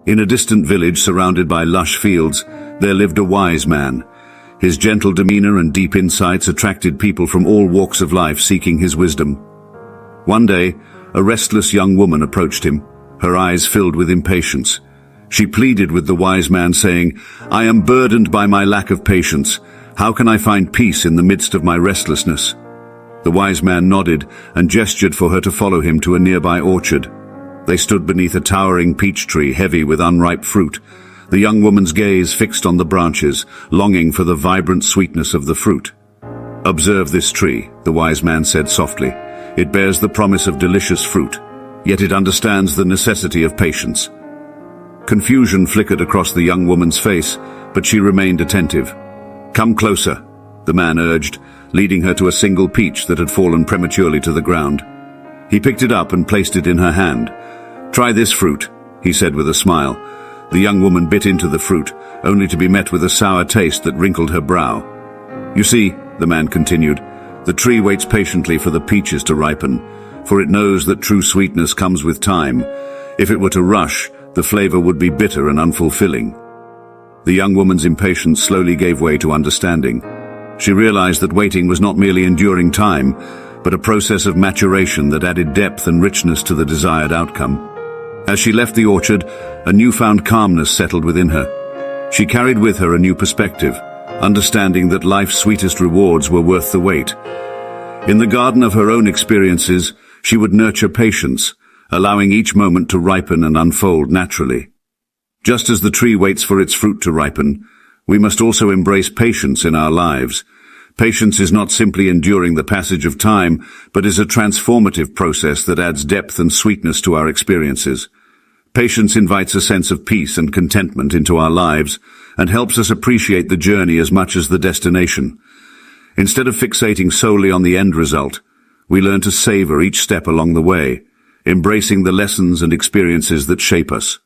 In a distant village surrounded by lush fields, there lived a wise man. His gentle demeanor and deep insights attracted people from all walks of life seeking his wisdom. One day, a restless young woman approached him, her eyes filled with impatience. She pleaded with the wise man, saying, "I am burdened by my lack of patience. How can I find peace in the midst of my restlessness?" The wise man nodded and gestured for her to follow him to a nearby orchard. They stood beneath a towering peach tree heavy with unripe fruit, the young woman's gaze fixed on the branches, longing for the vibrant sweetness of the fruit. "Observe this tree," the wise man said softly. "It bears the promise of delicious fruit, yet it understands the necessity of patience." Confusion flickered across the young woman's face, but she remained attentive. "Come closer," the man urged, leading her to a single peach that had fallen prematurely to the ground. He picked it up and placed it in her hand. "Try this fruit," he said with a smile. The young woman bit into the fruit, only to be met with a sour taste that wrinkled her brow. "You see," the man continued, "the tree waits patiently for the peaches to ripen, for it knows that true sweetness comes with time. If it were to rush, the flavor would be bitter and unfulfilling." The young woman's impatience slowly gave way to understanding. She realized that waiting was not merely enduring time, but a process of maturation that added depth and richness to the desired outcome. As she left the orchard, a newfound calmness settled within her. She carried with her a new perspective, understanding that life's sweetest rewards were worth the wait. In the garden of her own experiences, she would nurture patience, allowing each moment to ripen and unfold naturally. Just as the tree waits for its fruit to ripen, we must also embrace patience in our lives. Patience is not simply enduring the passage of time, but is a transformative process that adds depth and sweetness to our experiences. Patience invites a sense of peace and contentment into our lives and helps us appreciate the journey as much as the destination. Instead of fixating solely on the end result, we learn to savor each step along the way, embracing the lessons and experiences that shape us.